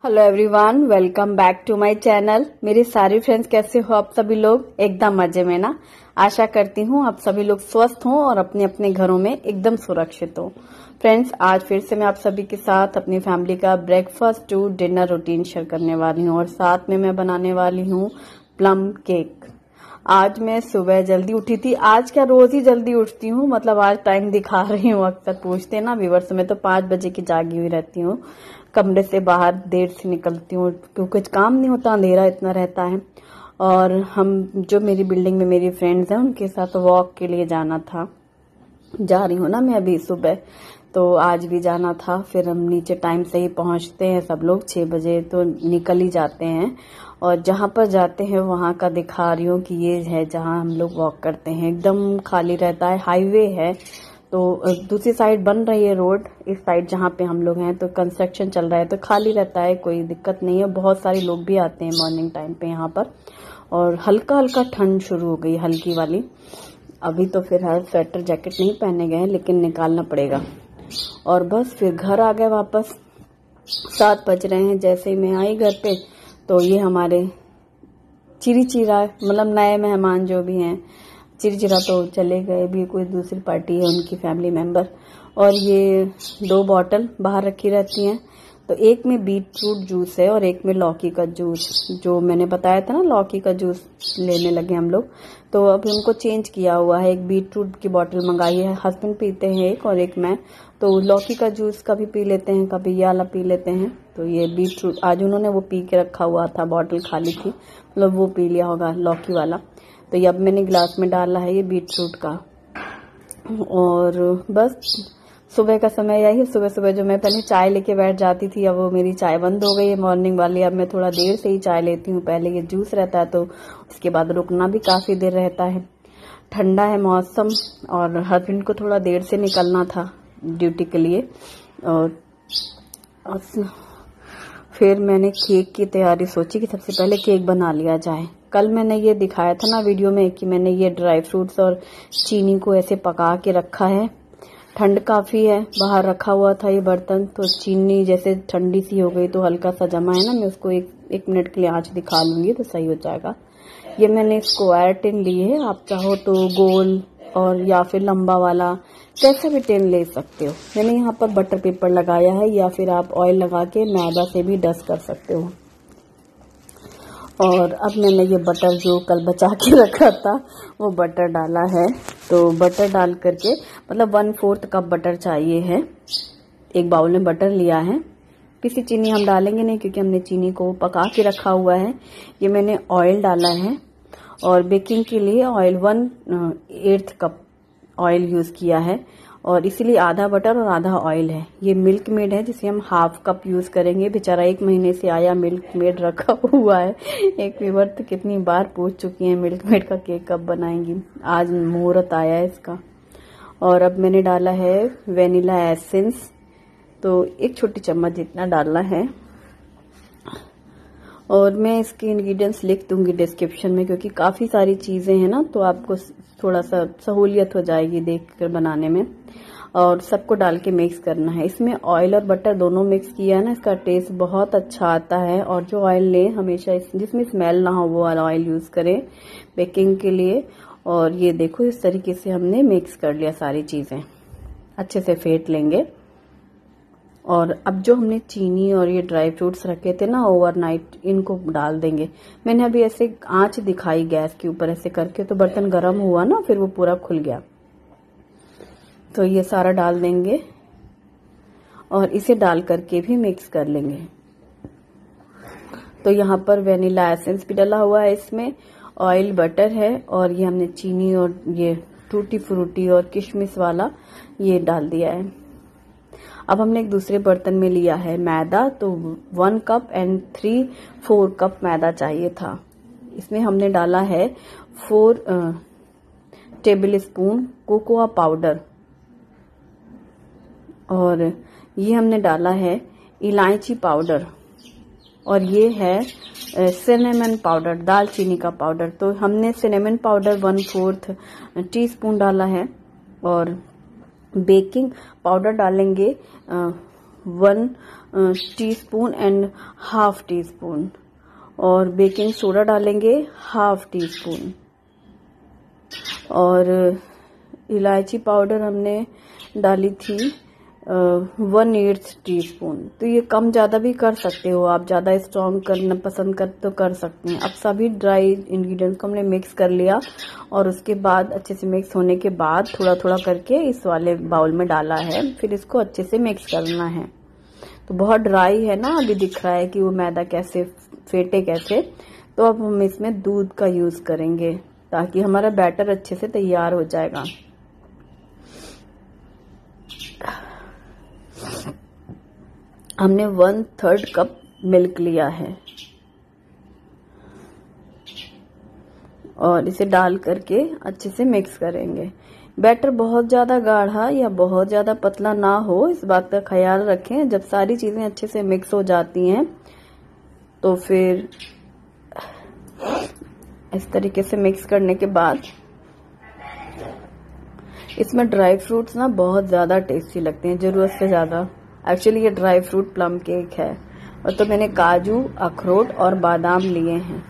Hello everyone, welcome back to my channel. मेरे सारे friends कैसे हो आप सभी लोग? एकदम मजे में ना। आशा करती हूँ आप सभी लोग स्वस्थ हों और अपने अपने घरों में एकदम सुरक्षित हो। फ्रेंड्स, आज फिर से मैं आप सभी के साथ अपनी फैमिली का breakfast to dinner routine share करने वाली हूँ और साथ में मैं बनाने वाली हूँ प्लम केक। आज मैं सुबह जल्दी उठी थी। आज क्या, रोज ही जल्दी उठती हूँ, मतलब आज टाइम दिखा रही हूँ। अक्सर पूछते ना व्यूअर्स, मैं तो 5 बजे की जागी हुई रहती हूँ। कमरे से बाहर देर से निकलती हूँ क्योंकि कुछ काम नहीं होता, अंधेरा इतना रहता है। और हम जो मेरी बिल्डिंग में मेरी फ्रेंड्स हैं उनके साथ वॉक के लिए जाना था। जा रही हूँ ना मैं अभी सुबह, तो आज भी जाना था। फिर हम नीचे टाइम से ही पहुंचते हैं, सब लोग 6 बजे तो निकल ही जाते हैं। और जहां पर जाते हैं वहां का दिखा रही हूँ कि ये है जहां हम लोग वॉक करते हैं। एकदम खाली रहता है, हाईवे है। तो दूसरी साइड बन रही है रोड, इस साइड जहां पे हम लोग हैं तो कंस्ट्रक्शन चल रहा है, तो खाली रहता है, कोई दिक्कत नहीं है। बहुत सारे लोग भी आते हैं मॉर्निंग टाइम पे यहाँ पर। और हल्का हल्का ठंड शुरू हो गई, हल्की वाली। अभी तो फिलहाल स्वेटर जैकेट नहीं पहने गए हैं, लेकिन निकालना पड़ेगा। और बस फिर घर आ गए वापस। 7 बज रहे हैं। जैसे ही मैं आई घर पे तो ये हमारे चिरी-चिरा, मतलब नए मेहमान जो भी हैं, चिरी-चिरा तो चले गए, भी कोई दूसरी पार्टी है उनकी फैमिली मेंबर। और ये 2 बॉटल बाहर रखी रहती हैं, तो एक में बीटरूट जूस है और एक में लौकी का जूस। जो मैंने बताया था ना, लौकी का जूस लेने लगे हम लोग, तो अभी उनको चेंज किया हुआ है। एक बीटरूट की बॉटल मंगाई है, हस्बैंड पीते हैं एक और एक मैं। तो लौकी का जूस कभी पी लेते हैं, कभी ये वाला पी लेते हैं। तो ये बीटरूट आज उन्होंने वो पी के रखा हुआ था, बॉटल खाली थी, मतलब वो पी लिया होगा लौकी वाला। तो ये अब मैंने गिलास में डाला है ये बीटरूट का। और बस सुबह का समय यही है। सुबह सुबह जो मैं पहले चाय लेके बैठ जाती थी, अब वो मेरी चाय बंद हो गई है मॉर्निंग वाली। अब मैं थोड़ा देर से ही चाय लेती हूँ। पहले ये जूस रहता है तो उसके बाद रुकना भी काफी देर रहता है। ठंडा है मौसम और हस्बैंड को थोड़ा देर से निकलना था ड्यूटी के लिए। और फिर मैंने केक की तैयारी सोची कि सबसे पहले केक बना लिया जाए। कल मैंने ये दिखाया था ना वीडियो में कि मैंने ये ड्राई फ्रूट्स और चीनी को ऐसे पका के रखा है। ठंड काफी है, बाहर रखा हुआ था ये बर्तन, तो चीनी जैसे ठंडी सी हो गई तो हल्का सा जमा है ना, मैं उसको एक मिनट के लिए आंच दिखा लूंगी तो सही हो जाएगा। ये मैंने स्क्वायर टिन ली है, आप चाहो तो गोल और या फिर लंबा वाला कैसा भी टिन ले सकते हो। मैंने यहाँ पर बटर पेपर लगाया है, या फिर आप ऑयल लगा के मैदा से भी डस्ट कर सकते हो। और अब मैंने ये बटर जो कल बचा के रखा था वो बटर डाला है। तो बटर डाल करके, मतलब 1/4 कप बटर चाहिए है। एक बाउल में बटर लिया है। पिसी चीनी हम डालेंगे नहीं क्योंकि हमने चीनी को पका के रखा हुआ है। ये मैंने ऑयल डाला है और बेकिंग के लिए ऑयल 1/8 कप ऑयल यूज किया है, और इसीलिए आधा बटर और आधा ऑयल है। ये मिल्क मेड है जिसे हम 1/2 कप यूज करेंगे। बेचारा 1 महीने से आया मिल्क मेड रखा हुआ है। एक व्यूअर तो कितनी बार पूछ चुकी है मिल्क मेड का केक कब बनाएंगी। आज मुहूर्त आया है इसका। और अब मैंने डाला है वेनिला एसेंस, तो 1 छोटी चम्मच जितना डालना है। और मैं इसके इंग्रेडिएंट्स लिख दूंगी डिस्क्रिप्शन में, क्योंकि काफी सारी चीजें हैं ना, तो आपको थोड़ा सा सहूलियत हो जाएगी देखकर बनाने में। और सबको डाल के मिक्स करना है। इसमें ऑयल और बटर दोनों मिक्स किया है ना, इसका टेस्ट बहुत अच्छा आता है। और जो ऑयल ले हमेशा जिसमें स्मेल ना हो वो वाला ऑयल यूज करें बेकिंग के लिए। और ये देखो इस तरीके से हमने मिक्स कर लिया, सारी चीजें अच्छे से फेंट लेंगे। और अब जो हमने चीनी और ये ड्राई फ्रूट्स रखे थे ना ओवरनाइट, इनको डाल देंगे। मैंने अभी ऐसे आंच दिखाई गैस के ऊपर ऐसे करके, तो बर्तन गर्म हुआ ना, फिर वो पूरा खुल गया। तो ये सारा डाल देंगे और इसे डाल करके भी मिक्स कर लेंगे। तो यहाँ पर वेनिला एसेंस भी डाला हुआ है, इसमें ऑयल बटर है, और ये हमने चीनी और ये टूटी फ्रूटी और किशमिश वाला ये डाल दिया है। अब हमने एक दूसरे बर्तन में लिया है मैदा, तो 1 कप एंड 3/4 कप मैदा चाहिए था। इसमें हमने डाला है 4 टेबल स्पून कोकोआ पाउडर, और ये हमने डाला है इलायची पाउडर, और ये है सिनेमन पाउडर, दालचीनी का पाउडर। तो हमने सिनेमन पाउडर 1/4 टीस्पून डाला है। और बेकिंग पाउडर डालेंगे 1 teaspoon and half tea spoon, और बेकिंग सोडा डालेंगे हाफ टी स्पून, और इलायची पाउडर हमने डाली थी 1/8 टीस्पून। तो ये कम ज्यादा भी कर सकते हो आप, ज्यादा स्ट्रॉन्ग करना पसंद कर तो कर सकते हैं। अब सभी ड्राई इंग्रेडिएंट्स को हमने मिक्स कर लिया, और उसके बाद अच्छे से मिक्स होने के बाद थोड़ा थोड़ा करके इस वाले बाउल में डाला है, फिर इसको अच्छे से मिक्स करना है। तो बहुत ड्राई है ना, अभी दिख रहा है कि वो मैदा कैसे फेंटे कैसे। तो अब हम इसमें दूध का यूज करेंगे ताकि हमारा बैटर अच्छे से तैयार हो जाएगा। हमने 1/3 कप मिल्क लिया है, और इसे डाल करके अच्छे से मिक्स करेंगे। बैटर बहुत ज्यादा गाढ़ा या बहुत ज्यादा पतला ना हो, इस बात का ख्याल रखें। जब सारी चीजें अच्छे से मिक्स हो जाती हैं तो फिर इस तरीके से मिक्स करने के बाद इसमें ड्राई फ्रूट्स ना बहुत ज्यादा टेस्टी लगते हैं, जरूरत से ज्यादा। एक्चुअली ये ड्राई फ्रूट प्लम केक है, और तो मैंने काजू, अखरोट और बादाम लिए हैं,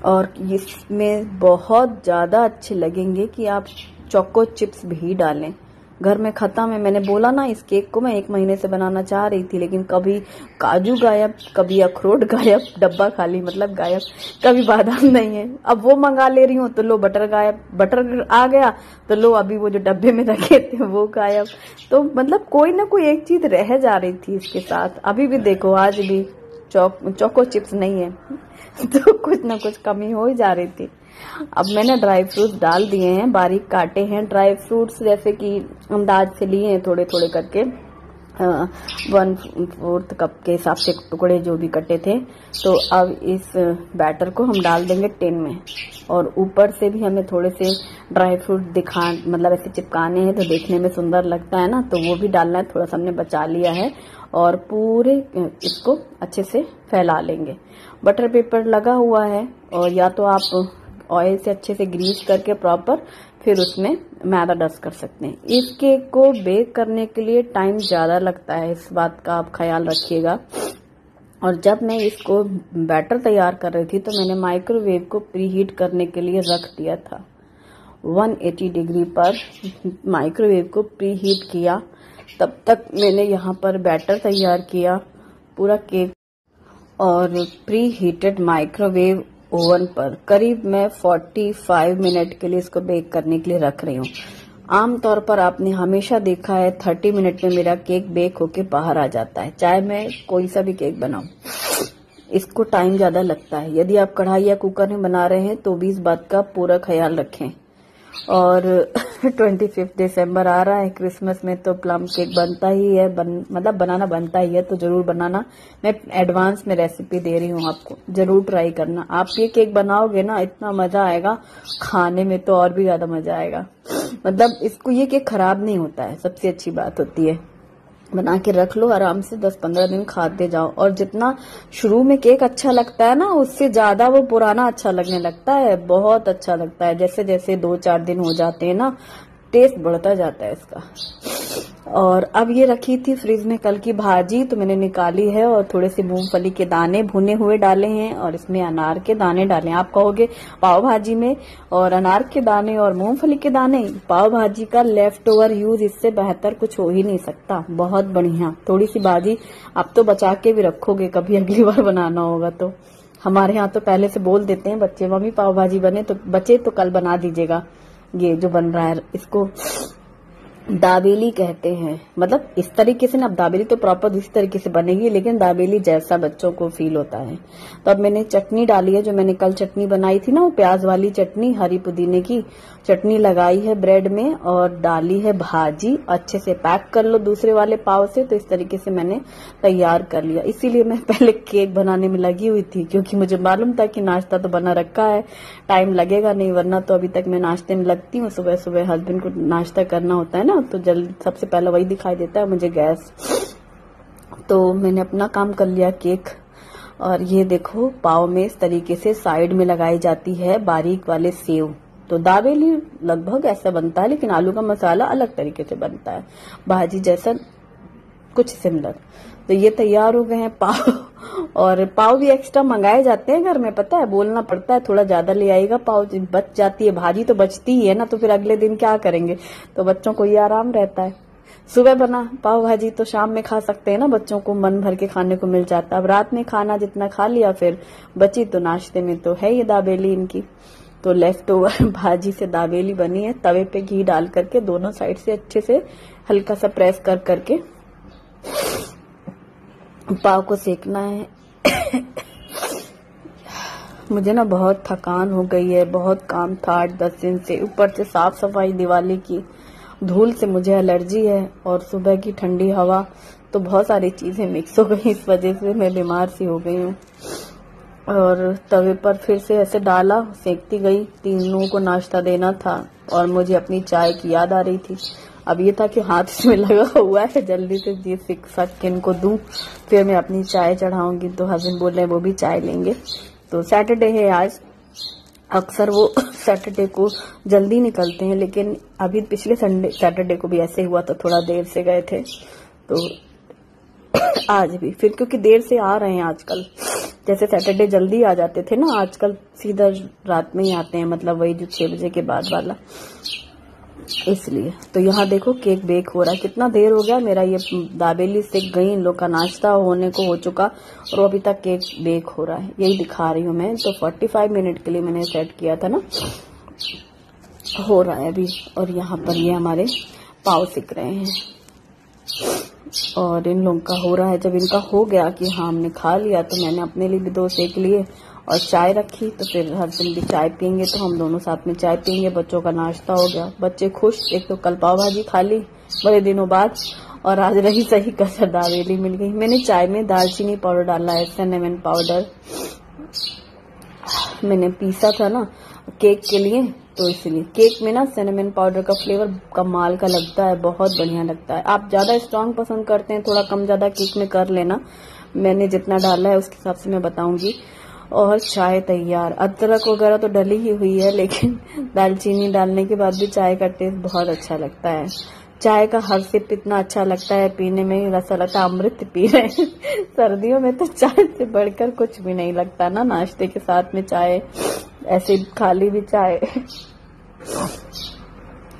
और इसमें बहुत ज्यादा अच्छे लगेंगे कि आप चोको चिप्स भी डालें। घर में खत्म है, मैंने बोला ना इस केक को मैं 1 महीने से बनाना चाह रही थी, लेकिन कभी काजू गायब, कभी अखरोट गायब, डब्बा खाली मतलब गायब, कभी बादाम नहीं है। अब वो मंगा ले रही हूँ तो लो बटर गायब, बटर आ गया तो लो अभी वो जो डब्बे में रखे थे वो गायब। तो मतलब कोई ना कोई एक चीज रह जा रही थी इसके साथ। अभी भी देखो, आज भी चोको चिप्स नहीं है तो कुछ ना कुछ कमी हो ही जा रही थी। अब मैंने ड्राई फ्रूट्स डाल दिए हैं, बारीक काटे हैं ड्राई फ्रूट्स, जैसे कि अंदाज से लिए हैं थोड़े थोड़े करके, 1/4 कप के हिसाब से टुकड़े जो भी कटे थे। तो अब इस बैटर को हम डाल देंगे टिन में, और ऊपर से भी हमें थोड़े से ड्राई फ्रूट मतलब ऐसे चिपकाने हैं तो देखने में सुंदर लगता है ना, तो वो भी डालना है। थोड़ा सा हमने बचा लिया है, और पूरे इसको अच्छे से फैला लेंगे। बटर पेपर लगा हुआ है, और या तो आप ऑयल से अच्छे से ग्रीस करके प्रॉपर फिर उसमें मैदा डस्ट कर सकते हैं। इस केक को बेक करने के लिए टाइम ज्यादा लगता है, इस बात का आप ख्याल रखिएगा। और जब मैं इसको बैटर तैयार कर रही थी तो मैंने माइक्रोवेव को प्रीहीट करने के लिए रख दिया था। 180 डिग्री पर माइक्रोवेव को प्रीहीट किया। तब तक मैंने यहाँ पर बैटर तैयार किया पूरा केक, और प्री हीटेड माइक्रोवेव ओवन पर करीब मैं 45 मिनट के लिए इसको बेक करने के लिए रख रही हूँ। आमतौर पर आपने हमेशा देखा है 30 मिनट में मेरा केक बेक होके बाहर आ जाता है, चाहे मैं कोई सा भी केक बनाऊं। इसको टाइम ज्यादा लगता है। यदि आप कढ़ाई या कुकर में बना रहे हैं तो भी इस बात का पूरा ख्याल रखें। और 25 दिसंबर आ रहा है, क्रिसमस में तो प्लम केक बनता ही है, मतलब बनाना बनता ही है, तो जरूर बनाना। मैं एडवांस में रेसिपी दे रही हूँ आपको, जरूर ट्राई करना। आप ये केक बनाओगे ना, इतना मजा आएगा खाने में, तो और भी ज्यादा मजा आएगा। मतलब इसको ये केक खराब नहीं होता है, सबसे अच्छी बात होती है। बना के रख लो, आराम से 10-15 दिन खाते जाओ। और जितना शुरू में केक अच्छा लगता है ना, उससे ज्यादा वो पुराना अच्छा लगने लगता है, बहुत अच्छा लगता है। जैसे जैसे 2-4 दिन हो जाते हैं ना, टेस्ट बढ़ता जाता है इसका। और अब ये रखी थी फ्रिज में कल की भाजी, तो मैंने निकाली है, और थोड़े से मूंगफली के दाने भुने हुए डाले हैं, और इसमें अनार के दाने डाले। आप कहोगे पाव भाजी में और अनार के दाने और मूंगफली के दाने, पाव भाजी का लेफ्ट ओवर यूज, इससे बेहतर कुछ हो ही नहीं सकता। बहुत बढ़िया। थोड़ी सी भाजी आप तो बचा के भी रखोगे, कभी अगली बार बनाना होगा तो। हमारे यहाँ तो पहले से बोल देते हैं बच्चे, मम्मी पाव भाजी बने तो बचे तो कल बना दीजिएगा। ये जो बन रहा है इसको दाबेली कहते हैं। मतलब इस तरीके से ना, अब दाबेली तो प्रॉपर इस तरीके से बनेगी, लेकिन दाबेली जैसा बच्चों को फील होता है। तो अब मैंने चटनी डाली है, जो मैंने कल चटनी बनाई थी ना, वो प्याज वाली चटनी, हरी पुदीने की चटनी लगाई है ब्रेड में, और डाली है भाजी। अच्छे से पैक कर लो दूसरे वाले पाव से। तो इस तरीके से मैंने तैयार कर लिया। इसीलिए मैं पहले केक बनाने में लगी हुई थी, क्योंकि मुझे मालूम था कि नाश्ता तो बना रखा है, टाइम लगेगा नहीं, वरना तो अभी तक मैं नाश्ते में लगती हूँ। सुबह सुबह हस्बैंड को नाश्ता करना होता है ना, तो जल्दी सबसे पहले वही दिखाई देता है मुझे, गैस। तो मैंने अपना काम कर लिया केक। और ये देखो, पाव में इस तरीके से साइड में लगाई जाती है बारीक वाले सेव। तो दाबेली लगभग ऐसा बनता है, लेकिन आलू का मसाला अलग तरीके से बनता है। भाजी जैसा कुछ सिमिलर। तो ये तैयार हो गए हैं पाव, और पाव भी एक्स्ट्रा मंगाए जाते हैं घर में, पता है, बोलना पड़ता है थोड़ा ज्यादा ले आएगा, पाव बच जाती है, भाजी तो बचती ही है ना, तो फिर अगले दिन क्या करेंगे, तो बच्चों को ये आराम रहता है। सुबह बना पाव भाजी तो शाम में खा सकते हैं ना, बच्चों को मन भर के खाने को मिल जाता है। अब रात में खाना जितना खा लिया, फिर बची तो नाश्ते में तो है ये दाबेली इनकी। तो लेफ्ट ओवर भाजी से दाबेली बनी है, तवे पे घी डाल करके दोनों साइड से अच्छे से हल्का सा प्रेस कर करके पाव को सेकना है। मुझे ना बहुत थकान हो गई है, बहुत काम था 8-10 दिन से, ऊपर से साफ सफाई दिवाली की, धूल से मुझे एलर्जी है, और सुबह की ठंडी हवा, तो बहुत सारी चीजें मिक्स हो गई, इस वजह से मैं बीमार सी हो गई हूँ। और तवे पर फिर से ऐसे डाला, सेकती गई, तीनों को नाश्ता देना था, और मुझे अपनी चाय की याद आ रही थी। अब ये था कि हाथ इसमें लगा हुआ है, जल्दी से ये सक के इनको दूं, फिर मैं अपनी चाय चढ़ाऊंगी। तो हस्बैंड बोल रहे हैं वो भी चाय लेंगे। तो सैटरडे है आज, अक्सर वो सैटरडे को जल्दी निकलते हैं, लेकिन अभी पिछले सैटरडे को भी ऐसे हुआ, तो थोड़ा देर से गए थे। तो आज भी फिर, क्योंकि देर से आ रहे हैं आजकल, जैसे सैटरडे जल्दी आ जाते थे ना, आजकल सीधा रात में ही आते हैं, मतलब वही जो 6 बजे के बाद वाला, इसलिए। तो यहाँ देखो केक बेक हो रहा है, कितना देर हो गया मेरा, ये दाबेली सेक गई, इन लोग का नाश्ता होने को हो चुका, और अभी तक केक बेक हो रहा है, यही दिखा रही हूँ मैं। तो 45 मिनट के लिए मैंने सेट किया था ना, हो रहा है अभी। और यहाँ पर ये हमारे पाव सिक रहे हैं, और इन लोगों का हो रहा है। जब इनका हो गया कि हाँ हमने खा लिया, तो मैंने अपने लिए भी 2 सेक लिए और चाय रखी। तो फिर हस्बैंड भी चाय पियेंगे, तो हम दोनों साथ में चाय पियेंगे। बच्चों का नाश्ता हो गया, बच्चे खुश, एक तो कल पाव भाजी खा ली बड़े दिनों बाद, और आज रही सही कसर दाबेली मिल गई। मैंने चाय में दालचीनी पाउडर डाला है, सिनेमन पाउडर मैंने पीसा था ना केक के लिए, तो इसलिए केक में ना सिनेमन पाउडर का फ्लेवर कमाल का लगता है, बहुत बढ़िया लगता है। आप ज्यादा स्ट्रांग पसंद करते हैं, थोड़ा कम ज्यादा केक में कर लेना, मैंने जितना डाला है उसके हिसाब से मैं बताऊंगी। और चाय तैयार, अदरक वगैरह तो डली ही हुई है, लेकिन दालचीनी डालने के बाद भी चाय का टेस्ट बहुत अच्छा लगता है। चाय का हर सिप इतना अच्छा लगता है पीने में, ऐसा लगता है अमृत पी रहे हैं। सर्दियों में तो चाय से बढ़कर कुछ भी नहीं लगता ना, नाश्ते के साथ में चाय, ऐसे खाली भी चाय,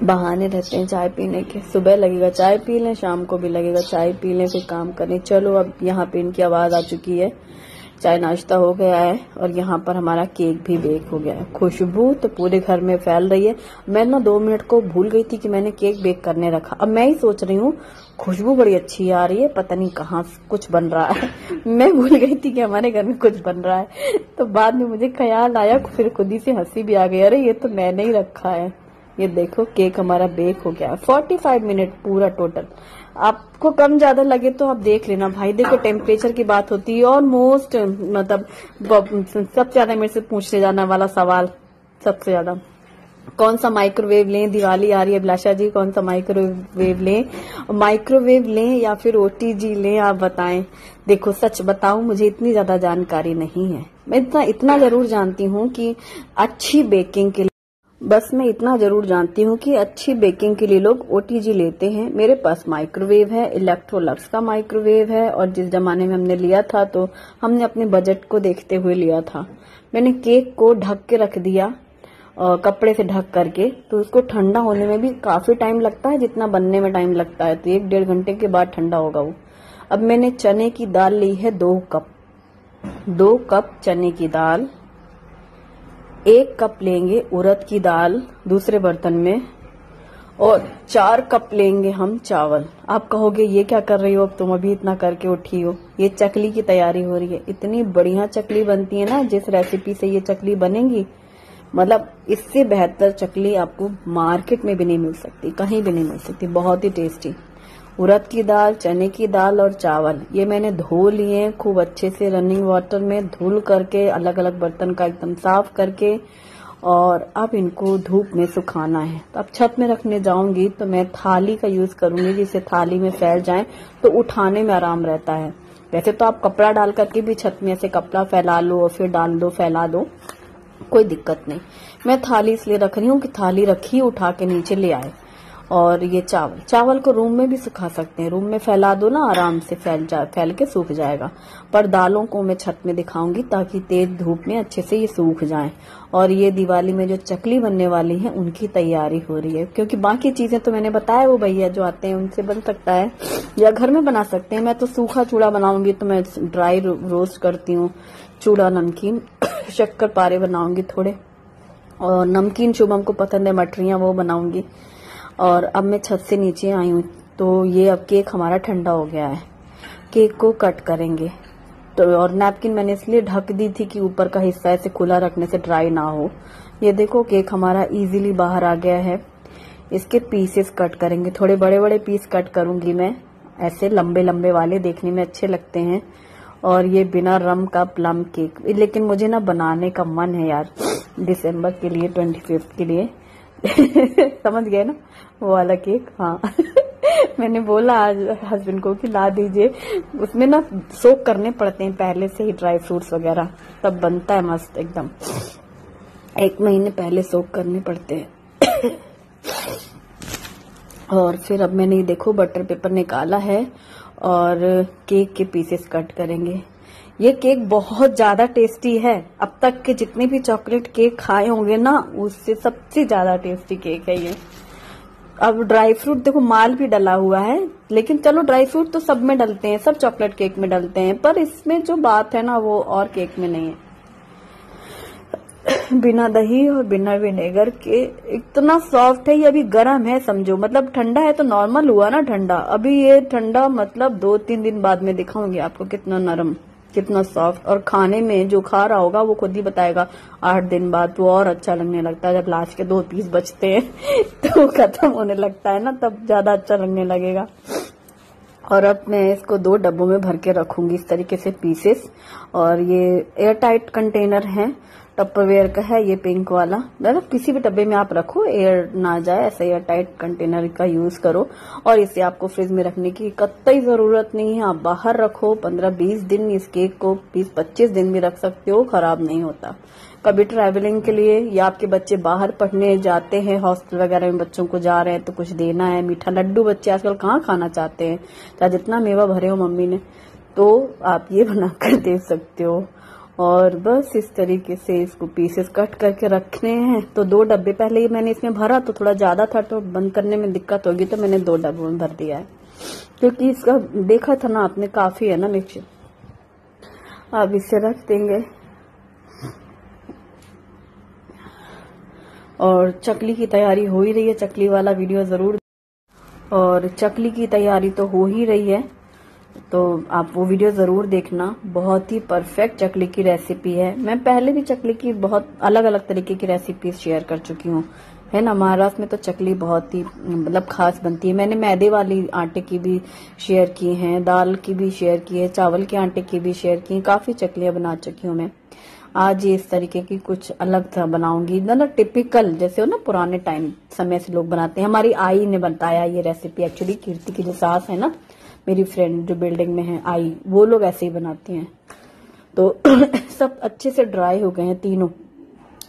बहाने रहते हैं चाय पीने के। सुबह लगेगा चाय पी लें, शाम को भी लगेगा चाय पी लें, फिर काम करें। चलो अब यहाँ पे इनकी आवाज आ चुकी है, चाय नाश्ता हो गया है, और यहाँ पर हमारा केक भी बेक हो गया है। खुशबू तो पूरे घर में फैल रही है। मैं ना 2 मिनट को भूल गई थी कि मैंने केक बेक करने रखा। अब मैं ही सोच रही हूँ खुशबू बड़ी अच्छी आ रही है, पता नहीं कहाँ कुछ बन रहा है। मैं भूल गई थी कि हमारे घर में कुछ बन रहा है, तो बाद में मुझे ख्याल आया, फिर खुद ही से हंसी भी आ गई, अरे ये तो मैंने ही रखा है। ये देखो केक हमारा बेक हो गया, 45 मिनट पूरा टोटल। आपको कम ज्यादा लगे तो आप देख लेना भाई, देखो टेम्परेचर की बात होती है। ऑलमोस्ट मतलब सबसे ज्यादा मेरे से पूछने जाने वाला सवाल, सबसे ज्यादा कौन सा माइक्रोवेव लें, दिवाली आ रही है अभिलाषा जी, कौन सा माइक्रोवेव लें, माइक्रोवेव लें या फिर ओटीजी लें, आप बताएं। देखो सच बताऊं, मुझे इतनी ज्यादा जानकारी नहीं है, मैं इतना जरूर जानती हूँ कि अच्छी बेकिंग के लिए, बस मैं इतना जरूर जानती हूँ कि अच्छी बेकिंग के लिए लोग ओटीजी लेते हैं। मेरे पास माइक्रोवेव है, इलेक्ट्रोलक्स का माइक्रोवेव है, और जिस जमाने में हमने लिया था तो हमने अपने बजट को देखते हुए लिया था। मैंने केक को ढक के रख दिया, कपड़े से ढक करके, तो उसको ठंडा होने में भी काफी टाइम लगता है, जितना बनने में टाइम लगता है, तो 1-1.5 घंटे के बाद ठंडा होगा वो। अब मैंने चने की दाल ली है 2 कप, 2 कप चने की दाल, 1 कप लेंगे उड़द की दाल दूसरे बर्तन में, और 4 कप लेंगे हम चावल। आप कहोगे ये क्या कर रही हो, अब तुम अभी इतना करके उठी हो। ये चकली की तैयारी हो रही है, इतनी बढ़िया चकली बनती है ना, जिस रेसिपी से ये चकली बनेगी, मतलब इससे बेहतर चकली आपको मार्केट में भी नहीं मिल सकती, कहीं भी नहीं मिल सकती, बहुत ही टेस्टी। उड़द की दाल, चने की दाल और चावल, ये मैंने धो लिए खूब अच्छे से, रनिंग वाटर में धुल करके, अलग अलग बर्तन का एकदम साफ करके, और अब इनको धूप में सुखाना है। तो अब छत में रखने जाऊंगी तो मैं थाली का यूज करूंगी, जिससे थाली में फैल जाए तो उठाने में आराम रहता है। वैसे तो आप कपड़ा डाल करके भी छत में ऐसे कपड़ा फैला लो और फिर डाल दो, फैला दो, कोई दिक्कत नहीं। मैं थाली इसलिए रख रही हूँ कि थाली रखी, उठा के नीचे ले आए, और ये चावल को रूम में भी सुखा सकते हैं, रूम में फैला दो ना, आराम से फैल के सूख जाएगा। पर दालों को मैं छत में दिखाऊंगी ताकि तेज धूप में अच्छे से ये सूख जाएं। और ये दिवाली में जो चकली बनने वाली है उनकी तैयारी हो रही है, क्योंकि बाकी चीजें तो मैंने बताया वो भैया जो आते हैं उनसे बन सकता है या घर में बना सकते हैं। मैं तो सूखा चूड़ा बनाऊंगी, तो मैं ड्राई रोस्ट करती हूँ चूड़ा नमकीन। शक्कर पारे बनाऊंगी थोड़े, और नमकीन शुभम को पसंद है मठरियां, वो बनाऊंगी। और अब मैं छत से नीचे आई हूँ, तो ये अब केक हमारा ठंडा हो गया है, केक को कट करेंगे। तो और नैपकिन मैंने इसलिए ढक दी थी कि ऊपर का हिस्सा ऐसे खुला रखने से ड्राई ना हो। ये देखो केक हमारा इजीली बाहर आ गया है। इसके पीसेस कट करेंगे, थोड़े बड़े बड़े पीस कट करूंगी मैं, ऐसे लंबे लंबे वाले, देखने में अच्छे लगते हैं। और ये बिना रम का प्लम केक, लेकिन मुझे ना बनाने का मन है यार दिसंबर के लिए, 25 के लिए। समझ गए ना वो वाला केक? हाँ। मैंने बोला आज हस्बैंड को कि ला दीजिए, उसमें ना सोक करने पड़ते हैं पहले से ही ड्राई फ्रूट्स वगैरह, तब बनता है मस्त एकदम। 1 महीने पहले सोक करने पड़ते हैं। और फिर अब मैंने देखो बटर पेपर निकाला है और केक के पीसेस कट करेंगे। ये केक बहुत ज्यादा टेस्टी है, अब तक के जितने भी चॉकलेट केक खाए होंगे ना उससे सबसे ज्यादा टेस्टी केक है ये। अब ड्राई फ्रूट देखो माल भी डला हुआ है, लेकिन चलो ड्राई फ्रूट तो सब में डलते हैं, सब चॉकलेट केक में डलते हैं, पर इसमें जो बात है ना वो और केक में नहीं है। बिना दही और बिना विनेगर के इतना सॉफ्ट है। ये अभी गर्म है समझो, मतलब ठंडा है तो नॉर्मल हुआ ना ठंडा, अभी ये ठंडा मतलब 2-3 दिन बाद में दिखाऊंगी आपको कितना नरम कितना सॉफ्ट। और खाने में जो खा रहा होगा वो खुद ही बताएगा 8 दिन बाद तो और अच्छा लगने लगता है। जब लास्ट के 2 पीस बचते हैं तो खत्म होने लगता है ना, तब ज्यादा अच्छा लगने लगेगा। और अब मैं इसको 2 डब्बों में भर के रखूंगी इस तरीके से पीसेस। और ये एयर टाइट कंटेनर है, टप्परवेयर का है ये पिंक वाला, मतलब किसी भी डब्बे में आप रखो एयर ना जाए, ऐसा एयर टाइट कंटेनर का यूज करो। और इसे आपको फ्रिज में रखने की कतई जरूरत नहीं है, आप बाहर रखो 15-20 दिन, इस केक को 20-25 दिन भी रख सकते हो, खराब नहीं होता। कभी ट्रैवलिंग के लिए या आपके बच्चे बाहर पढ़ने जाते हैं, हॉस्टल वगैरह में बच्चों को जा रहे हैं तो कुछ देना है, मीठा लड्डू बच्चे आजकल कहाँ खाना चाहते हैं, चाहे जितना मेवा भरे हो मम्मी ने, तो आप ये बनाकर दे सकते हो। और बस इस तरीके से इसको पीसेस कट करके रखने हैं। तो 2 डब्बे पहले ही मैंने इसमें भरा तो थोड़ा ज्यादा था, तो बंद करने में दिक्कत होगी, तो मैंने 2 डब्बों में भर दिया है, क्योंकि इसका देखा था ना आपने काफी है ना मिक्सचर। अब इसे रख देंगे। और चकली की तैयारी हो ही रही है, चकली वाला वीडियो जरूर, और चकली की तैयारी तो हो ही रही है, तो आप वो वीडियो जरूर देखना। बहुत ही परफेक्ट चकली की रेसिपी है। मैं पहले भी चकली की बहुत अलग अलग तरीके की रेसिपी शेयर कर चुकी हूँ, है ना। महाराष्ट्र में तो चकली बहुत ही मतलब खास बनती है। मैंने मैदे वाली आटे की भी शेयर की है, दाल की भी शेयर की है, चावल के आटे की भी शेयर की, काफी चकलियां बना चुकी हूँ मैं। आज ये इस तरीके की कुछ अलग था बनाऊंगी ना, टिपिकल जैसे हो ना पुराने टाइम समय से लोग बनाते हैं। हमारी आई ने बताया ये रेसिपी, एक्चुअली कीर्ति की जो सास है ना, मेरी फ्रेंड जो बिल्डिंग में है आई, वो लोग ऐसे ही बनाती हैं। तो सब अच्छे से ड्राई हो गए हैं तीनों,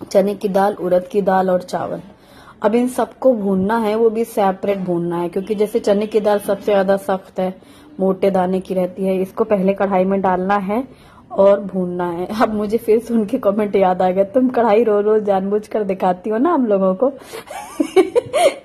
चने की दाल, उड़द की दाल और चावल। अब इन सबको भूनना है, वो भी सेपरेट भूनना है, क्योंकि जैसे चने की दाल सबसे ज्यादा सख्त है, मोटे दाने की रहती है, इसको पहले कढ़ाई में डालना है और भूनना है। अब मुझे फिर सुन के कमेंट याद आ गया, तुम कढ़ाई रोज रोज जानबूझकर दिखाती हो ना हम लोगों को।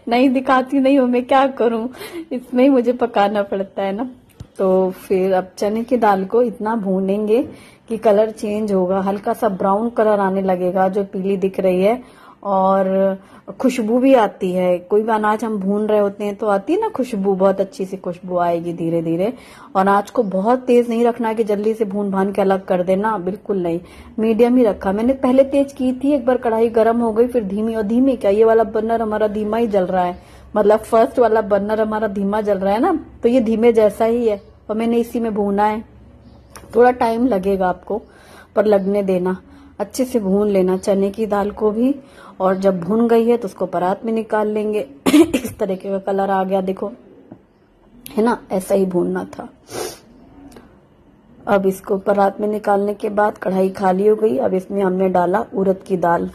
नहीं दिखाती नहीं हूँ मैं, क्या करूं, इसमें ही मुझे पकाना पड़ता है ना। तो फिर अब चने की दाल को इतना भूनेंगे कि कलर चेंज होगा, हल्का सा ब्राउन कलर आने लगेगा, जो पीली दिख रही है, और खुशबू भी आती है। कोई भी अनाज हम भून रहे होते हैं तो आती है ना खुशबू, बहुत अच्छी सी खुशबू आएगी धीरे धीरे। और अनाज को बहुत तेज नहीं रखना कि जल्दी से भून भान के अलग कर देना, बिल्कुल नहीं, मीडियम ही रखा। मैंने पहले तेज की थी, एक बार कढ़ाई गर्म हो गई, फिर धीमी। और धीमी क्या, ये वाला बर्नर हमारा धीमा ही जल रहा है, मतलब फर्स्ट वाला बर्नर हमारा धीमा जल रहा है ना, तो ये धीमे जैसा ही है, और मैंने इसी में भूना है। थोड़ा टाइम लगेगा आपको, पर लगने देना, अच्छे से भून लेना चने की दाल को भी। और जब भून गई है तो उसको परात में निकाल लेंगे। इस तरीके का कलर आ गया देखो, है ना, ऐसा ही भूनना था। अब इसको परात में निकालने के बाद कढ़ाई खाली हो गई। अब इसमें हमने डाला उड़द की दाल।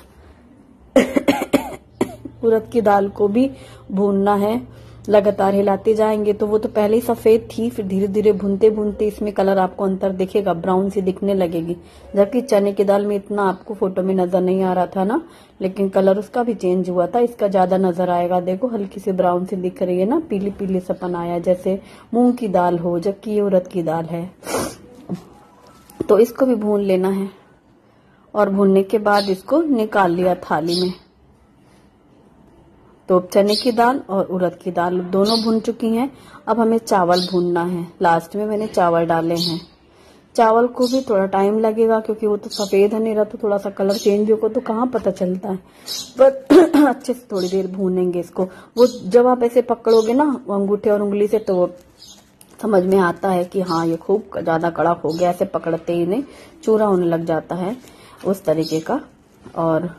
उड़द की दाल को भी भूनना है, लगातार हिलाते जाएंगे। तो वो तो पहले ही सफेद थी, फिर धीरे धीरे भूनते भूनते इसमें कलर आपको अंतर दिखेगा, ब्राउन सी दिखने लगेगी। जबकि चने की दाल में इतना आपको फोटो में नजर नहीं आ रहा था ना, लेकिन कलर उसका भी चेंज हुआ था, इसका ज्यादा नजर आएगा। देखो हल्की सी ब्राउन सी दिख रही है ना, पीली पीली सपन आया जैसे मूंग की दाल हो, जबकि ये उड़द की दाल है। तो इसको भी भून लेना है और भूनने के बाद इसको निकाल लिया थाली में। तो चने की दाल और उड़द की दाल दोनों भून चुकी हैं। अब हमें चावल भूनना है, लास्ट में मैंने चावल डाले हैं। चावल को भी थोड़ा टाइम लगेगा क्योंकि वो तो सफेद है, नहीं रहा तो थोड़ा सा कलर चेंज होगा तो कहाँ पता चलता है, पर अच्छे से थोड़ी देर भूनेंगे इसको। वो जब आप ऐसे पकड़ोगे ना अंगूठे और उंगली से तो समझ में आता है कि हाँ ये खूब ज्यादा कड़क हो गया, ऐसे पकड़ते ही नहीं चूरा होने लग जाता है उस तरीके का। और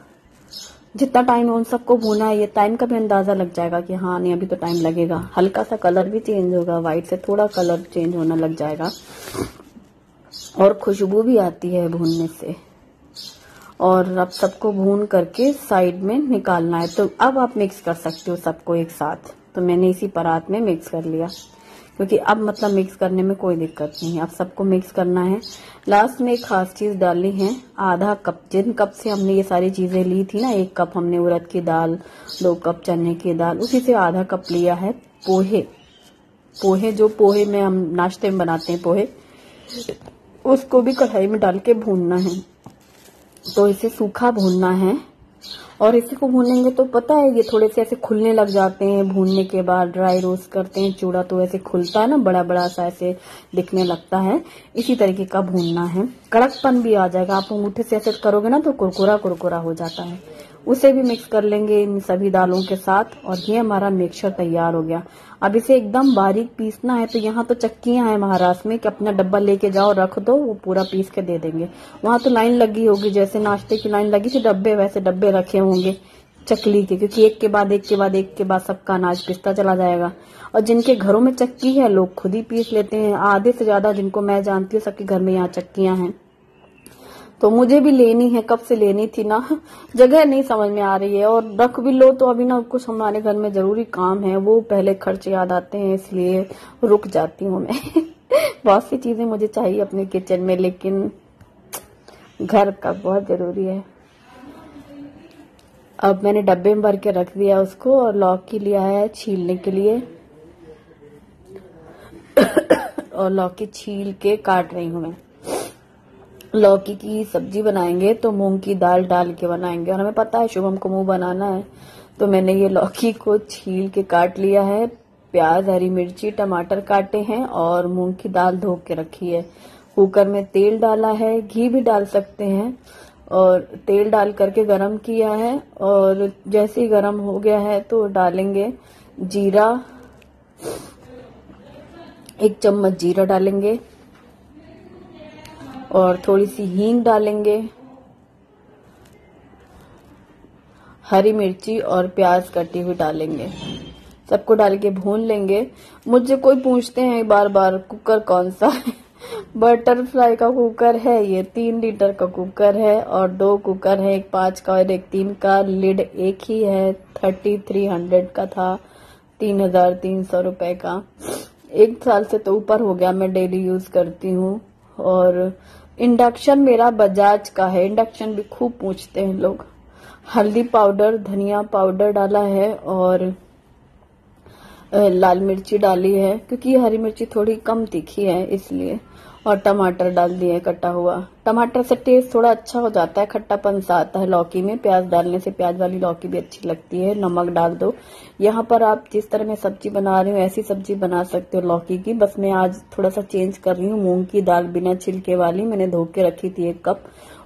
जितना टाइम उन सबको भूना है, ये टाइम का भी अंदाजा लग जाएगा कि हाँ नहीं अभी तो टाइम लगेगा। हल्का सा कलर भी चेंज होगा, व्हाइट से थोड़ा कलर चेंज होने लग जाएगा और खुशबू भी आती है भूनने से। और अब सबको भून करके साइड में निकालना है। तो अब आप मिक्स कर सकते हो सबको एक साथ, तो मैंने इसी परात में मिक्स कर लिया क्योंकि अब मतलब मिक्स करने में कोई दिक्कत नहीं है। अब सबको मिक्स करना है। लास्ट में एक खास चीज डालनी है, आधा कप, जिन कप से हमने ये सारी चीजें ली थी ना, 1 कप हमने उड़द की दाल, 2 कप चने की दाल, उसी से आधा कप लिया है पोहे। पोहे जो पोहे में हम नाश्ते में बनाते हैं पोहे, उसको भी कढ़ाई में डाल के भूनना है। तो इसे सूखा भूनना है और इसी को भूनेंगे तो पता है ये थोड़े से ऐसे खुलने लग जाते हैं भूनने के बाद। ड्राई रोस्ट करते हैं चूड़ा तो ऐसे खुलता है ना, बड़ा बड़ा सा ऐसे दिखने लगता है, इसी तरीके का भूनना है। कड़कपन भी आ जाएगा, आप अंगूठे से ऐसे करोगे ना तो कुरकुरा कुरकुरा हो जाता है। उसे भी मिक्स कर लेंगे इन सभी दालों के साथ और ये हमारा मिक्सचर तैयार हो गया। अब इसे एकदम बारीक पीसना है, तो यहाँ तो चक्कियां हैं महाराष्ट्र में कि अपना डब्बा लेके जाओ रख दो, वो पूरा पीस के दे देंगे। वहां तो लाइन लगी होगी, जैसे नाश्ते की लाइन लगी थी डब्बे, वैसे डब्बे रखे होंगे चकली के, क्योंकि एक के बाद एक के बाद एक के बाद सबका अनाज पिसता चला जाएगा। और जिनके घरों में चक्की है लोग खुद ही पीस लेते हैं। आधे से ज्यादा जिनको मैं जानती हूँ सबके घर में यहाँ चक्कियां हैं। तो मुझे भी लेनी है, कब से लेनी थी ना, जगह नहीं समझ में आ रही है। और रख भी लो तो अभी ना कुछ हमारे घर में जरूरी काम है, वो पहले खर्च याद आते हैं, इसलिए रुक जाती हूँ मैं। बहुत सी चीजें मुझे चाहिए अपने किचन में, लेकिन घर का बहुत जरूरी है। अब मैंने डब्बे में भर के रख दिया उसको और लौकी लिया है छीलने के लिए और लौकी छील के काट रही हूँ मैं। लौकी की सब्जी बनाएंगे तो मूंग की दाल डाल के बनाएंगे और हमें पता है शुभम को मुंह बनाना है, तो मैंने ये लौकी को छील के काट लिया है। प्याज, हरी मिर्ची, टमाटर काटे हैं और मूंग की दाल धो के रखी है। कुकर में तेल डाला है, घी भी डाल सकते हैं, और तेल डाल करके गरम किया है। और जैसे ही गरम हो गया है तो डालेंगे जीरा, 1 चम्मच जीरा डालेंगे और थोड़ी सी हींग डालेंगे, हरी मिर्ची और प्याज कटी हुई डालेंगे। सबको डाल के भून लेंगे। मुझे कोई पूछते हैं बार बार कुकर कौन सा है। बटरफ्लाई का कुकर है ये, 3 लीटर का कुकर है और 2 कुकर है, एक 5 का और एक 3 का। लिड एक ही है, 3300 का था, 3300 रुपए का। 1 साल से तो ऊपर हो गया, मैं डेली यूज करती हूँ। और इंडक्शन मेरा बजाज का है, इंडक्शन भी खूब पूछते हैं लोग। हल्दी पाउडर, धनिया पाउडर डाला है और लाल मिर्ची डाली है क्योंकि हरी मिर्ची थोड़ी कम तीखी है इसलिए, और टमाटर डाल दिए कटा हुआ। टमाटर से टेस्ट थोड़ा अच्छा हो जाता है, खट्टापन सा आता है लौकी में। प्याज डालने से प्याज वाली लौकी भी अच्छी लगती है। नमक डाल दो। यहाँ पर आप जिस तरह मैं सब्जी बना रही हूँ ऐसी सब्जी बना सकते हो लौकी की, बस मैं आज थोड़ा सा चेंज कर रही हूँ। मूंग की दाल बिना छिलके वाली मैंने धो के रखी थी 1 कप,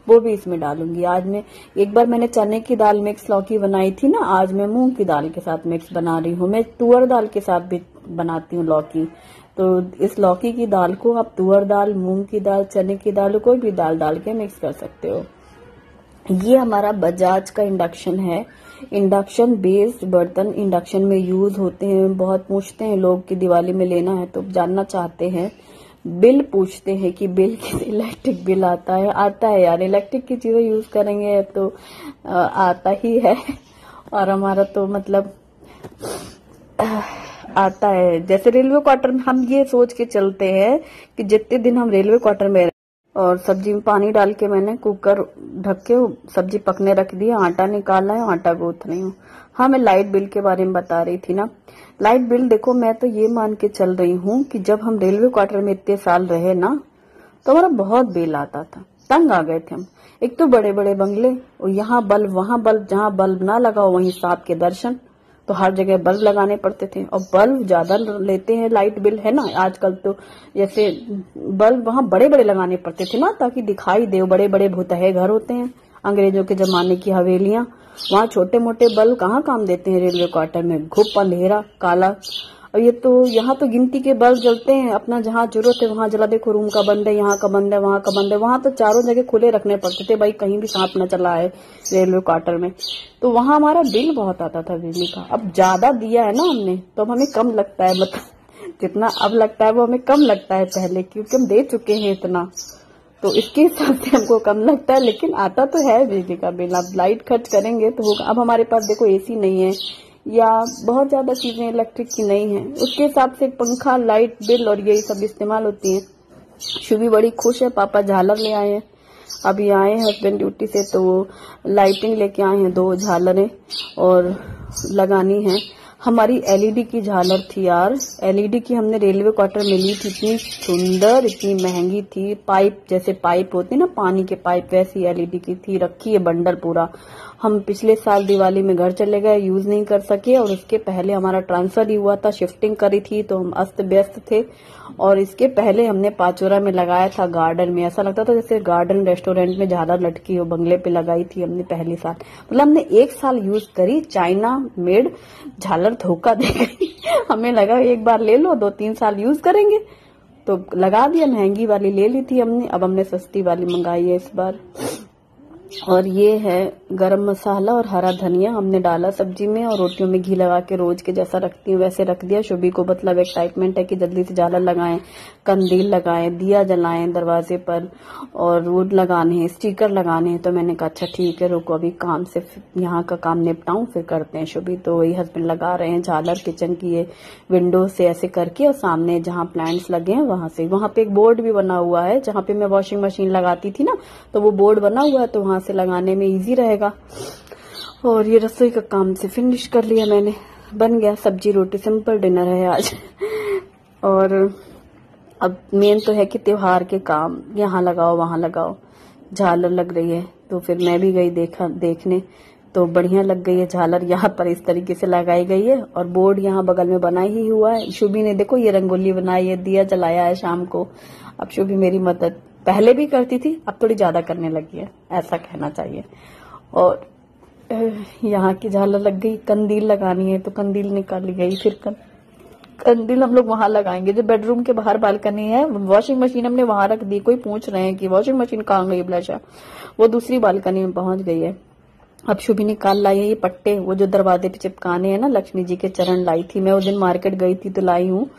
वो भी इसमें डालूंगी। आज मैं एक बार मैंने चने की दाल मिक्स लौकी बनाई थी ना, आज मैं मूंग की दाल के साथ मिक्स बना रही हूँ। मैं तुअर दाल के साथ भी बनाती हूँ लौकी। तो इस लौकी की दाल को आप तुअर दाल, मूंग की दाल, चने की दाल, कोई भी दाल डाल के मिक्स कर सकते हो। ये हमारा बजाज का इंडक्शन है। इंडक्शन बेस्ड बर्तन इंडक्शन में यूज होते हैं। बहुत पूछते हैं लोग कि दिवाली में लेना है तो जानना चाहते हैं, बिल पूछते हैं कि बिल किस इलेक्ट्रिक बिल आता है। आता है यार, इलेक्ट्रिक की चीजें यूज करेंगे तो आता ही है। और हमारा तो मतलब आता है। जैसे रेलवे क्वार्टर में हम ये सोच के चलते हैं कि जितने दिन हम रेलवे क्वार्टर में और सब्जी में पानी डाल के मैंने कुकर ढक के सब्जी पकने रख दी, आटा निकाला है, आटा गूंथ रही हूँ। हाँ, मैं लाइट बिल के बारे में बता रही थी ना। लाइट बिल देखो, मैं तो ये मान के चल रही हूँ कि जब हम रेलवे क्वार्टर में इतने साल रहे ना, तो हमारा बहुत बिल आता था, तंग आ गए थे हम। एक तो बड़े बड़े बंगले, और यहाँ बल्ब वहां बल्ब, जहाँ बल्ब ना लगाओ वहीं सांप के दर्शन, तो हर जगह बल्ब लगाने पड़ते थे। और बल्ब ज्यादा लेते हैं लाइट बिल, है ना आजकल तो। जैसे बल्ब वहां बड़े बड़े लगाने पड़ते थे ना, ताकि दिखाई दे। बड़े बड़े भूतहे घर होते हैं, अंग्रेजों के जमाने की हवेलियां। वहां छोटे मोटे बल्ब कहाँ काम देते हैं रेलवे क्वार्टर में, घुप अंधेरा काला। और ये तो यहाँ तो गिनती के बल्ब जलते हैं, अपना जहाँ जरूरत है वहां जला। देखो रूम का बंद है, यहाँ का बंद है, वहां का बंद है। वहां तो चारों जगह खुले रखने पड़ते थे भाई, कहीं भी सांप न चला है रेलवे क्वार्टर में। तो वहां हमारा बिल बहुत आता था बिजली का। अब ज्यादा दिया है ना हमने, तो अब हमें कम लगता है। मतलब जितना अब लगता है वो हमें कम लगता है पहले, क्योंकि हम दे चुके हैं इतना, तो इसके हिसाब से हमको कम लगता है। लेकिन आता तो है बिजली का बिल। अब लाइट खर्च करेंगे तो होगा। अब हमारे पास देखो एसी नहीं है, या बहुत ज्यादा चीजें इलेक्ट्रिक की नहीं है, उसके हिसाब से पंखा, लाइट बिल और यही सब इस्तेमाल होती है। शुभी बड़ी खुश है, पापा झालर ले आए हैं। अभी आए हस्बैंड ड्यूटी से, तो लाइटिंग लेके आए हैं 2 झालरें और लगानी है। हमारी एलईडी की झालर थी यार, एलईडी की हमने रेलवे क्वार्टर में ली थी, इतनी सुंदर, इतनी महंगी थी। पाइप, जैसे पाइप होते ना पानी के पाइप, वैसी एलईडी की थी, रखी है बंडल पूरा। हम पिछले साल दिवाली में घर चले गए, यूज नहीं कर सके। और उसके पहले हमारा ट्रांसफर ही हुआ था, शिफ्टिंग करी थी, तो हम अस्त व्यस्त थे। और इसके पहले हमने पाचोरा में लगाया था गार्डन में, ऐसा लगता था जैसे गार्डन रेस्टोरेंट में झालर लटकी हो, बंगले पे लगाई थी हमने पहले साल। मतलब हमने 1 साल यूज करी, चाइना मेड झालर धोखा दे गई। हमें लगा एक बार ले लो, 2-3 साल यूज करेंगे, तो लगा दिया। महंगी वाली ले ली थी हमने, अब हमने सस्ती वाली मंगाई है इस बार। और ये है गरम मसाला और हरा धनिया हमने डाला सब्जी में, और रोटियों में घी लगा के रोज के जैसा रखती हूँ वैसे रख दिया। शुभी को मतलब एक्साइटमेंट है कि जल्दी से झालर लगाएं, कंदील लगाएं, दिया जलाएं दरवाजे पर, और वुड लगाने हैं, स्टिकर लगाने हैं। तो मैंने कहा अच्छा ठीक है, रुको अभी काम से यहाँ का काम निपटाऊं फिर करते हैं शुभी। तो वही हस्बैंड लगा रहे हैं झालर, किचन की ये विंडो से ऐसे करके, और सामने जहाँ प्लांट्स लगे हैं वहां से। वहां पे एक बोर्ड भी बना हुआ है, जहाँ पे मैं वॉशिंग मशीन लगाती थी ना, तो वो बोर्ड बना हुआ है, तो वहां से लगाने में इजी रहेगा। और ये रसोई का काम से फिनिश कर लिया मैंने, बन गया सब्जी रोटी, सिंपल डिनर है आज। और अब मेन तो है कि त्योहार के काम, यहाँ लगाओ वहां लगाओ। झालर लग रही है, तो फिर मैं भी गई देखने, तो बढ़िया लग गई है झालर। यहाँ पर इस तरीके से लगाई गई है, और बोर्ड यहाँ बगल में बना ही हुआ है। शुभी ने देखो ये रंगोली बनाई है, दिया जलाया है शाम को। अब शुभी मेरी मदद पहले भी करती थी, अब थोड़ी ज्यादा करने लगी है, ऐसा कहना चाहिए। और यहाँ की झालर लग गई, कंदील लगानी है तो कंदील निकाली गई। फिर कंदील हम लोग वहां लगाएंगे, जो बेडरूम के बाहर बालकनी है। वॉशिंग मशीन हमने वहां रख दी। कोई पूछ रहे हैं कि वॉशिंग मशीन कहाँ गई ब्लशा, वो दूसरी बालकनी में पहुंच गई है। अब शुभी निकाल लाई है ये पट्टे, वो जो दरवाजे पे चिपकाने हैं ना, लक्ष्मी जी के चरण लाई थी मैं, उस दिन मार्केट गई थी तो लाई हूँ।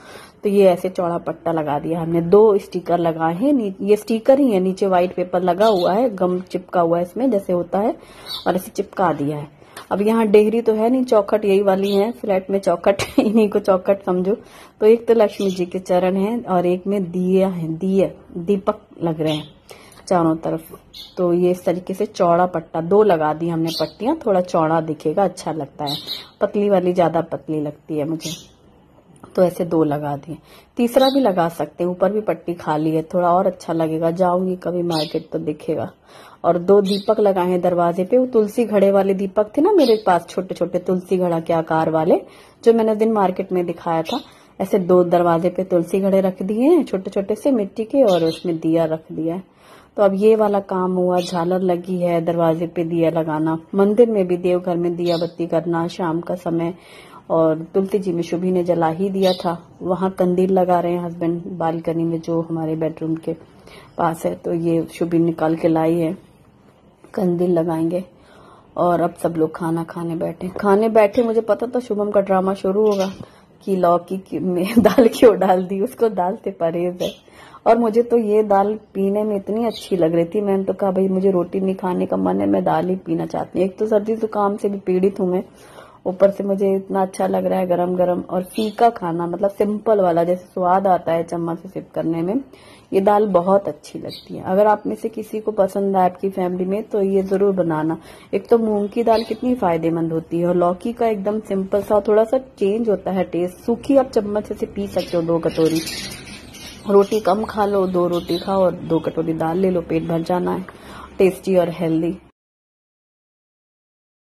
तो ये ऐसे चौड़ा पट्टा लगा दिया हमने, 2 स्टिकर लगाए हैं। ये स्टिकर ही है, नीचे व्हाइट पेपर लगा हुआ है, गम चिपका हुआ है इसमें जैसे होता है, और ऐसे चिपका दिया है। अब यहाँ डेहरी तो है नहीं, चौखट यही वाली है, फ्लैट में चौखट, इन्हीं को चौखट समझो। तो एक तो लक्ष्मी जी के चरण है, और एक में दिया है, दीपक लग रहे हैं चारों तरफ। तो ये इस तरीके से चौड़ा पट्टा 2 लगा दी हमने पट्टियां, थोड़ा चौड़ा दिखेगा, अच्छा लगता है। पतली वाली ज्यादा पतली लगती है मुझे, तो ऐसे 2 लगा दिए। तीसरा भी लगा सकते हैं, ऊपर भी पट्टी खाली है, थोड़ा और अच्छा लगेगा। जाऊंगी कभी मार्केट तो दिखेगा। और 2 दीपक लगाए हैं दरवाजे पे, वो तुलसी घड़े वाले दीपक थे ना मेरे पास, छोटे छोटे तुलसी घड़ा के आकार वाले, जो मैंने दिन मार्केट में दिखाया था। ऐसे 2 दरवाजे पे तुलसी घड़े रख दिए हैं छोटे छोटे से मिट्टी के, और उसमें दिया रख दिया है। तो अब ये वाला काम हुआ, झालर लगी है, दरवाजे पे दिया लगाना, मंदिर में भी देवघर में दिया बत्ती करना शाम का समय, और तुलसी जी में शुभी ने जला ही दिया था। वहां कंदील लगा रहे हैं हस्बैंड बालकनी में, जो हमारे बेडरूम के पास है। तो ये शुभी निकाल के लाई है, कंदील लगाएंगे। और अब सब लोग खाना खाने बैठे। मुझे पता था शुभम का ड्रामा शुरू होगा कि लौकी में दाल क्यों डाल दी, उसको दाल से परहेज है। और मुझे तो ये दाल पीने में इतनी अच्छी लग रही थी, मैंने तो कहा भाई मुझे रोटी नहीं खाने का मन है, मैं दाल ही पीना चाहती हूँ। एक तो सर्दी जुकाम से भी पीड़ित हूँ मैं, ऊपर से मुझे इतना अच्छा लग रहा है गरम गरम और फीका खाना, मतलब सिंपल वाला, जैसे स्वाद आता है चम्मच से सिप करने में, ये दाल बहुत अच्छी लगती है। अगर आप में से किसी को पसंद है आपकी फैमिली में तो ये जरूर बनाना। एक तो मूंग की दाल कितनी फायदेमंद होती है और लौकी का एकदम सिंपल सा, थोड़ा सा चेंज होता है टेस्ट। सूखी आप चम्मच से पी सकते हो 2 कटोरी, रोटी कम खा लो, 2 रोटी खाओ और 2 कटोरी दाल ले लो, पेट भर जाना है। टेस्टी और हेल्दी।